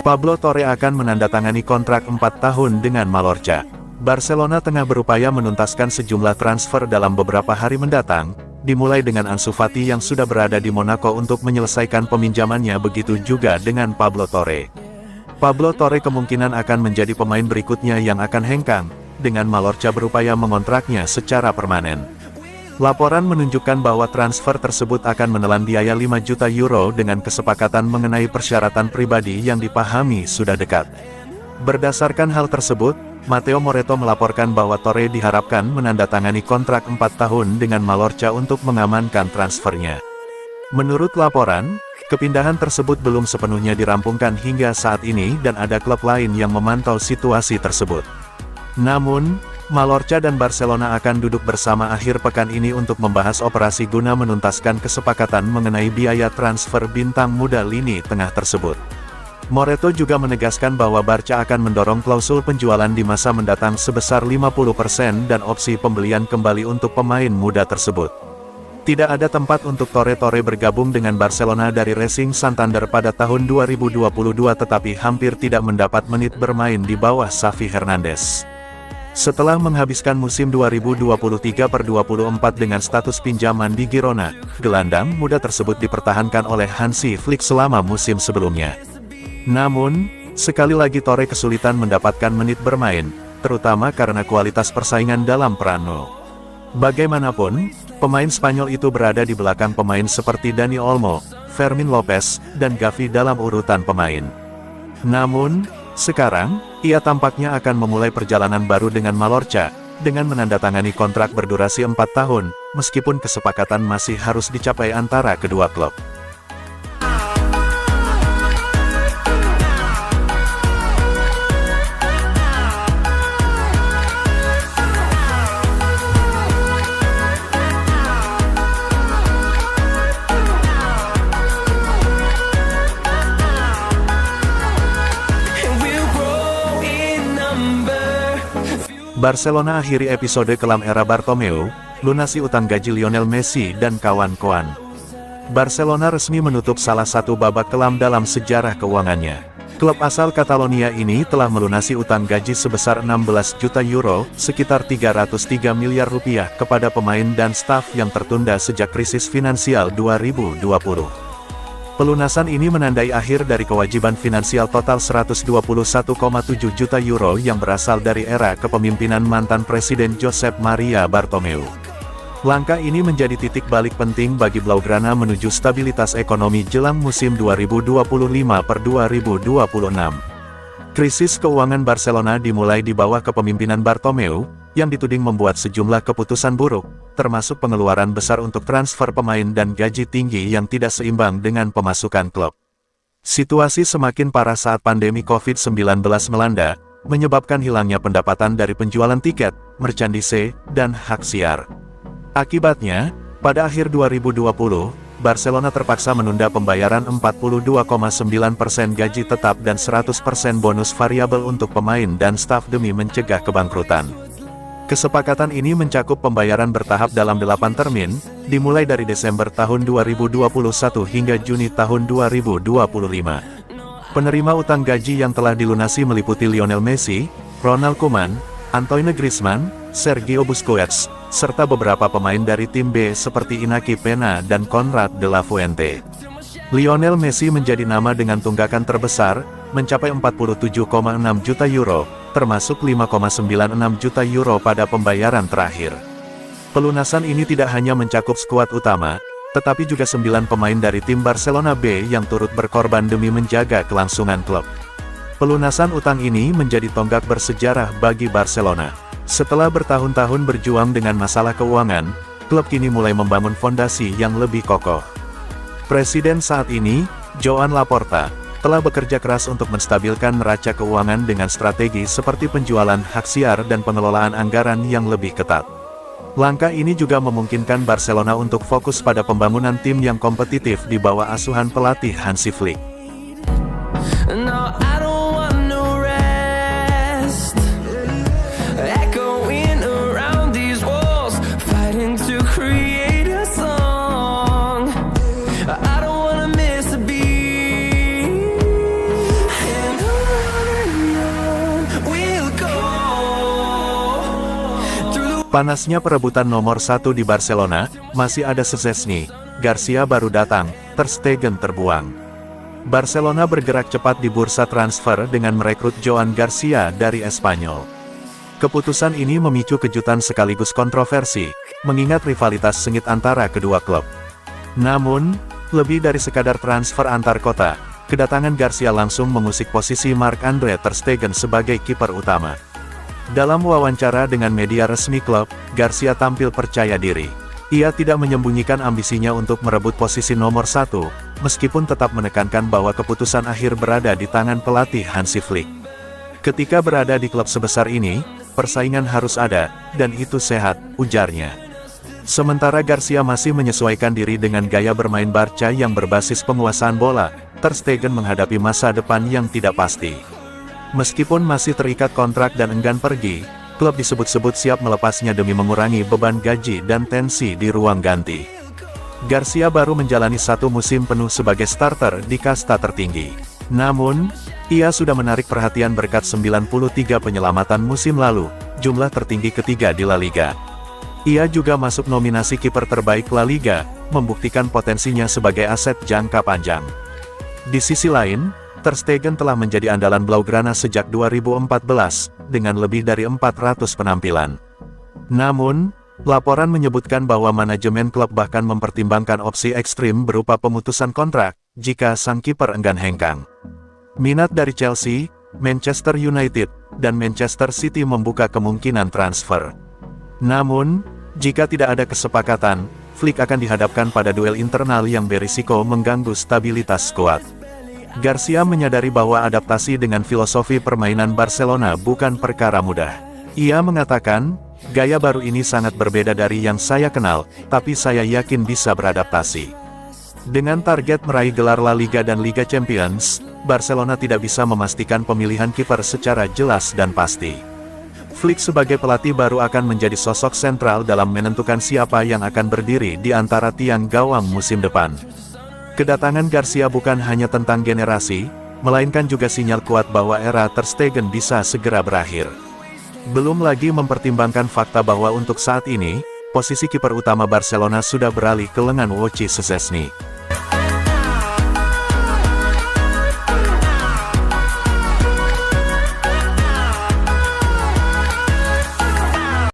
Pablo Torre akan menandatangani kontrak 4 tahun dengan Mallorca. Barcelona tengah berupaya menuntaskan sejumlah transfer dalam beberapa hari mendatang, dimulai dengan Ansu Fati yang sudah berada di Monaco untuk menyelesaikan peminjamannya, begitu juga dengan Pablo Torre. Pablo Torre kemungkinan akan menjadi pemain berikutnya yang akan hengkang, dengan Mallorca berupaya mengontraknya secara permanen. Laporan menunjukkan bahwa transfer tersebut akan menelan biaya 5 juta euro dengan kesepakatan mengenai persyaratan pribadi yang dipahami sudah dekat. Berdasarkan hal tersebut, Mateo Moreto melaporkan bahwa Torre diharapkan menandatangani kontrak 4 tahun dengan Mallorca untuk mengamankan transfernya. Menurut laporan, kepindahan tersebut belum sepenuhnya dirampungkan hingga saat ini dan ada klub lain yang memantau situasi tersebut. Namun, Mallorca dan Barcelona akan duduk bersama akhir pekan ini untuk membahas operasi guna menuntaskan kesepakatan mengenai biaya transfer bintang muda lini tengah tersebut. Moreto juga menegaskan bahwa Barca akan mendorong klausul penjualan di masa mendatang sebesar 50% dan opsi pembelian kembali untuk pemain muda tersebut. Tidak ada tempat untuk Torre bergabung dengan Barcelona dari Racing Santander pada tahun 2022 tetapi hampir tidak mendapat menit bermain di bawah Xavi Hernandez. Setelah menghabiskan musim 2023/24 dengan status pinjaman di Girona, gelandang muda tersebut dipertahankan oleh Hansi Flick selama musim sebelumnya. Namun, sekali lagi Torre kesulitan mendapatkan menit bermain, terutama karena kualitas persaingan dalam peran. Bagaimanapun, pemain Spanyol itu berada di belakang pemain seperti Dani Olmo, Fermin Lopez, dan Gavi dalam urutan pemain. Namun, sekarang, ia tampaknya akan memulai perjalanan baru dengan Mallorca, dengan menandatangani kontrak berdurasi 4 tahun, meskipun kesepakatan masih harus dicapai antara kedua klub. Barcelona akhiri episode kelam era Bartomeu, lunasi utang gaji Lionel Messi dan kawan-kawan. Barcelona resmi menutup salah satu babak kelam dalam sejarah keuangannya. Klub asal Catalonia ini telah melunasi utang gaji sebesar 16 juta euro, sekitar 303 miliar rupiah kepada pemain dan staf yang tertunda sejak krisis finansial 2020. Pelunasan ini menandai akhir dari kewajiban finansial total 121,7 juta euro yang berasal dari era kepemimpinan mantan Presiden Josep Maria Bartomeu. Langkah ini menjadi titik balik penting bagi Blaugrana menuju stabilitas ekonomi jelang musim 2025/2026. Krisis keuangan Barcelona dimulai di bawah kepemimpinan Bartomeu, yang dituding membuat sejumlah keputusan buruk, termasuk pengeluaran besar untuk transfer pemain dan gaji tinggi yang tidak seimbang dengan pemasukan klub. Situasi semakin parah saat pandemi COVID-19 melanda, menyebabkan hilangnya pendapatan dari penjualan tiket, merchandise, dan hak siar. Akibatnya, pada akhir 2020, Barcelona terpaksa menunda pembayaran 42,9% gaji tetap dan 100% bonus variabel untuk pemain dan staf demi mencegah kebangkrutan. Kesepakatan ini mencakup pembayaran bertahap dalam 8 termin, dimulai dari Desember tahun 2021 hingga Juni tahun 2025. Penerima utang gaji yang telah dilunasi meliputi Lionel Messi, Ronald Koeman, Antoine Griezmann, Sergio Busquets, serta beberapa pemain dari tim B seperti Iñaki Peña dan Konrad de la Fuente. Lionel Messi menjadi nama dengan tunggakan terbesar, mencapai 47,6 juta euro, termasuk 5,96 juta euro pada pembayaran terakhir. Pelunasan ini tidak hanya mencakup skuad utama, tetapi juga 9 pemain dari tim Barcelona B yang turut berkorban demi menjaga kelangsungan klub. Pelunasan utang ini menjadi tonggak bersejarah bagi Barcelona. Setelah bertahun-tahun berjuang dengan masalah keuangan, klub kini mulai membangun fondasi yang lebih kokoh. Presiden saat ini, Joan Laporta, telah bekerja keras untuk menstabilkan neraca keuangan dengan strategi seperti penjualan hak siar dan pengelolaan anggaran yang lebih ketat. Langkah ini juga memungkinkan Barcelona untuk fokus pada pembangunan tim yang kompetitif di bawah asuhan pelatih Hansi Flick. Panasnya perebutan nomor 1 di Barcelona, masih ada Szczęsny, Garcia baru datang, Ter Stegen terbuang. Barcelona bergerak cepat di bursa transfer dengan merekrut Joan Garcia dari Espanyol. Keputusan ini memicu kejutan sekaligus kontroversi, mengingat rivalitas sengit antara kedua klub. Namun, lebih dari sekadar transfer antar kota, kedatangan Garcia langsung mengusik posisi Marc-Andre Ter Stegen sebagai kiper utama. Dalam wawancara dengan media resmi klub, Garcia tampil percaya diri. Ia tidak menyembunyikan ambisinya untuk merebut posisi nomor 1, meskipun tetap menekankan bahwa keputusan akhir berada di tangan pelatih Hansi Flick. Ketika berada di klub sebesar ini, persaingan harus ada, dan itu sehat, ujarnya. Sementara Garcia masih menyesuaikan diri dengan gaya bermain Barca yang berbasis penguasaan bola, Ter Stegen menghadapi masa depan yang tidak pasti. Meskipun masih terikat kontrak dan enggan pergi, klub disebut-sebut siap melepasnya demi mengurangi beban gaji dan tensi di ruang ganti. Garcia baru menjalani 1 musim penuh sebagai starter di kasta tertinggi. Namun, ia sudah menarik perhatian berkat 93 penyelamatan musim lalu, jumlah tertinggi ketiga di La Liga. Ia juga masuk nominasi kiper terbaik La Liga, membuktikan potensinya sebagai aset jangka panjang. Di sisi lain, Ter Stegen telah menjadi andalan Blaugrana sejak 2014, dengan lebih dari 400 penampilan. Namun, laporan menyebutkan bahwa manajemen klub bahkan mempertimbangkan opsi ekstrim berupa pemutusan kontrak, jika sang kiper enggan hengkang. Minat dari Chelsea, Manchester United, dan Manchester City membuka kemungkinan transfer. Namun, jika tidak ada kesepakatan, Flick akan dihadapkan pada duel internal yang berisiko mengganggu stabilitas skuad. Garcia menyadari bahwa adaptasi dengan filosofi permainan Barcelona bukan perkara mudah. Ia mengatakan, gaya baru ini sangat berbeda dari yang saya kenal, tapi saya yakin bisa beradaptasi. Dengan target meraih gelar La Liga dan Liga Champions, Barcelona tidak bisa memastikan pemilihan kiper secara jelas dan pasti. Flick sebagai pelatih baru akan menjadi sosok sentral dalam menentukan siapa yang akan berdiri di antara tiang gawang musim depan. Kedatangan Garcia bukan hanya tentang generasi, melainkan juga sinyal kuat bahwa era Ter Stegen bisa segera berakhir. Belum lagi mempertimbangkan fakta bahwa untuk saat ini, posisi kiper utama Barcelona sudah beralih ke lengan Wojciech Szczęsny.